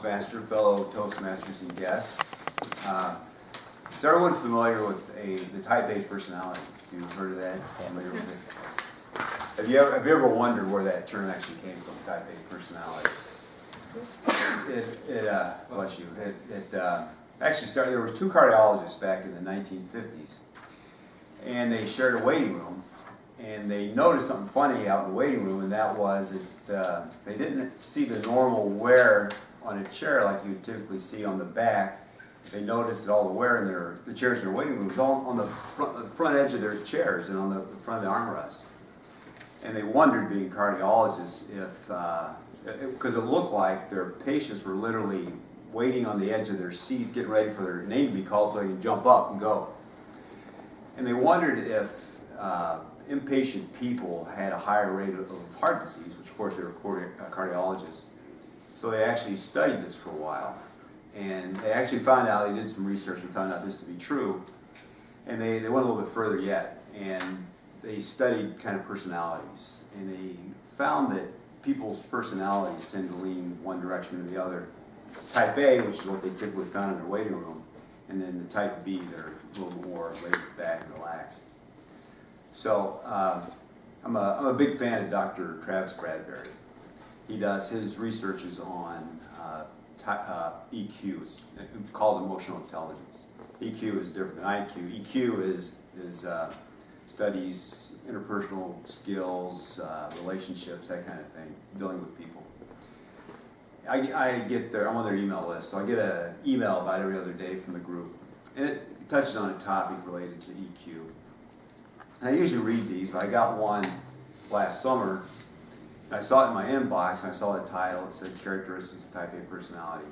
Toastmaster, fellow Toastmasters and guests. Is everyone familiar with the Type A personality? You've heard of that? Familiar with it? Have you ever wondered where that term actually came from, Type A personality? Bless you. It actually started. There were two cardiologists back in the 1950s, and they shared a waiting room. And they noticed something funny out in the waiting room, and that was that they didn't see the normal wear on a chair like you would typically see on the back. They noticed that all the wear in the chairs in their waiting room was all on the front edge of their chairs and on the front of the armrest. And they wondered, being cardiologists, because it looked like their patients were literally waiting on the edge of their seats, getting ready for their name to be called so they could jump up and go. And they wondered if impatient people had a higher rate of heart disease, which of course they were cardiologists. So they actually studied this for a while. And they actually found out, they did some research and found out this to be true. And they went a little bit further yet. And they studied kind of personalities. And they found that people's personalities tend to lean one direction or the other. Type A, which is what they typically found in their waiting room. And then the type B, they're a little more laid back and relaxed. So I'm a big fan of Dr. Travis Bradberry. He does his research is on EQ. It's called emotional intelligence. EQ is different than IQ. EQ is studies interpersonal skills, relationships, that kind of thing, dealing with people. I'm on their email list, so I get an email about every other day from the group, and it touches on a topic related to EQ. And I usually read these, but I got one last summer. And I saw it in my inbox, and I saw the title. It said Characteristics of Type A Personality.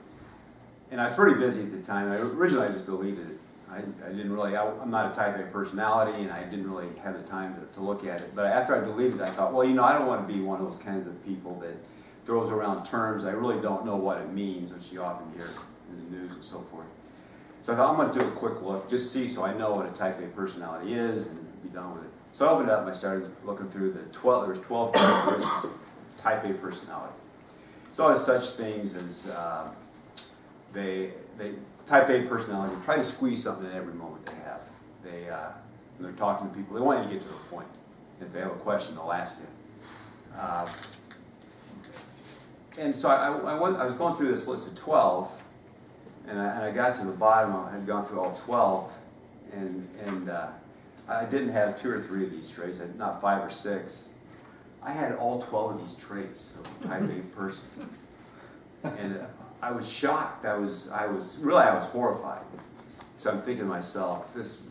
And I was pretty busy at the time. Originally, I just deleted it. I didn't really, I'm not a Type A personality, and I didn't really have the time to look at it. But after I deleted it, I thought, well, I don't want to be one of those kinds of people that throws around terms I really don't know what it means, which you often hear in the news and so forth. So I thought, I'm going to do a quick look, just see so I know what a Type A personality is and be done with it. So I opened it up and I started looking through there was 12 characteristics of Type A personality. So it's such things as Type A personality try to squeeze something in every moment they have. When they're talking to people, they want you to get to the point. If they have a question, they'll ask you. And so I was going through this list of 12, and I got to the bottom. I had gone through all 12, and I didn't have 2 or 3 of these traits, not 5 or 6. I had all 12 of these traits of a Type A person. And I was shocked. I was horrified. So I'm thinking to myself, this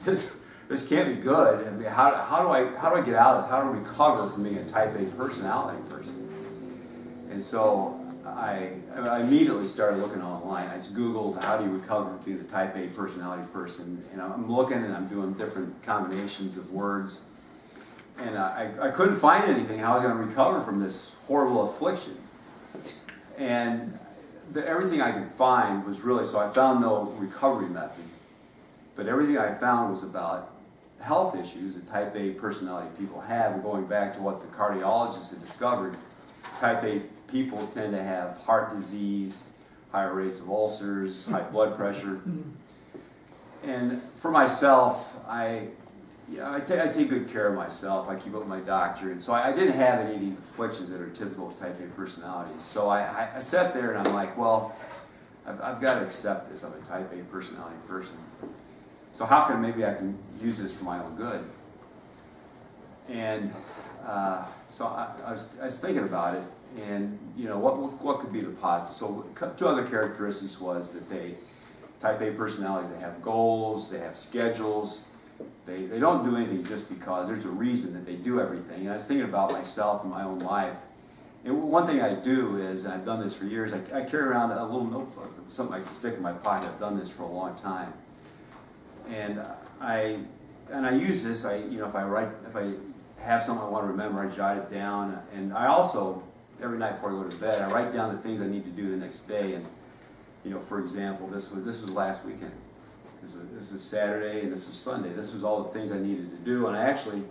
can't be good. I mean, how do I get out of this? How do I recover from being a Type A personality person? And so I immediately started looking online. I just Googled, how do you recover from being a Type A personality person? And I'm looking and I'm doing different combinations of words. And I couldn't find anything how I was going to recover from this horrible affliction. And everything I could find was really, so I found no recovery method. But everything I found was about health issues that Type A personality people have. And going back to what the cardiologists had discovered, Type A people tend to have heart disease, higher rates of ulcers, high blood pressure. And for myself, I take good care of myself. I keep up with my doctor. And so I didn't have any of these afflictions that are typical of Type A personalities. So I sat there and I'm like, well, I've got to accept this. I'm a Type A personality person. So maybe I can use this for my own good? And so I was thinking about it, and what could be the positive? So 2 other characteristics was that Type A personalities, they have goals, they have schedules, they don't do anything just because. There's a reason that they do everything. And I was thinking about myself and my own life. And one thing I do is, and I've done this for years, I carry around a little notebook, something I can stick in my pocket. I've done this for a long time. And I use this. If I have something I want to remember, I jot it down. And I also, every night before I go to bed, I write down the things I need to do the next day. And for example, this was last weekend. This was Saturday and this was Sunday. This was all the things I needed to do. And I actually,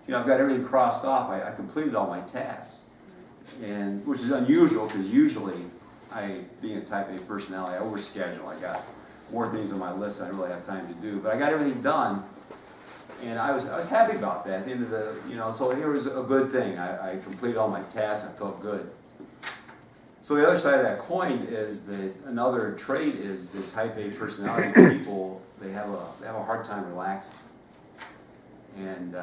I've got everything crossed off. I completed all my tasks, and which is unusual because usually being a type A personality, I overschedule. I got more things on my list than I really have time to do. But I got everything done, and I was happy about that. At the end of the, so here was a good thing. I completed all my tasks. I felt good. So the other side of that coin is that another trait is the type A personality people, they have a hard time relaxing. And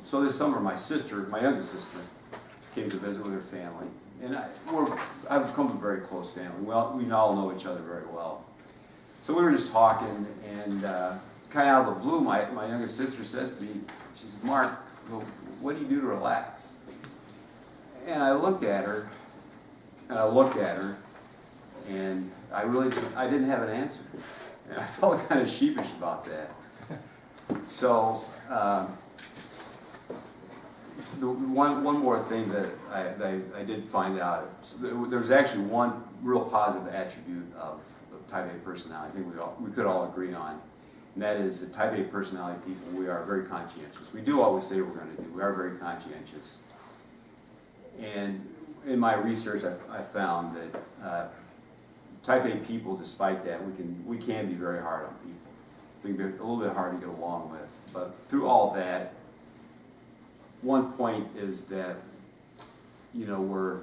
so this summer, my youngest sister, came to visit with her family, and I've become a very close family. We all know each other very well. So we were just talking, and kind of out of the blue, my youngest sister says to me, she says, "Mark, well, what do you do to relax?" And I looked at her, and I didn't have an answer, and I felt kind of sheepish about that. So one more thing that I did find out, there's actually one real positive attribute of type A personality. I think we could all agree on, and that is that type A personality people, we are very conscientious. We do what we say we're going to do. We are very conscientious. And in my research, I found that type A people, despite that, we can be very hard on people. We can be a little bit hard to get along with. But through all that, one point is that we're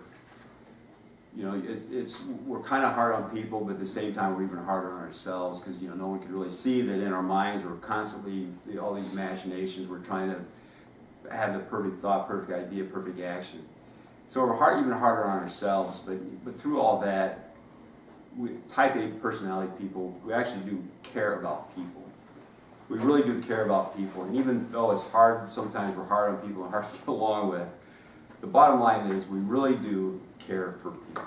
kind of hard on people, but at the same time we're even harder on ourselves, because no one can really see that in our minds we're constantly all these machinations. We're trying to have the perfect thought, perfect idea, perfect action. So we're even harder on ourselves. But through all that, type A personality people, we actually do care about people. We really do care about people, and even though it's hard, sometimes we're hard on people and hard to get along with, the bottom line is we really do care for people.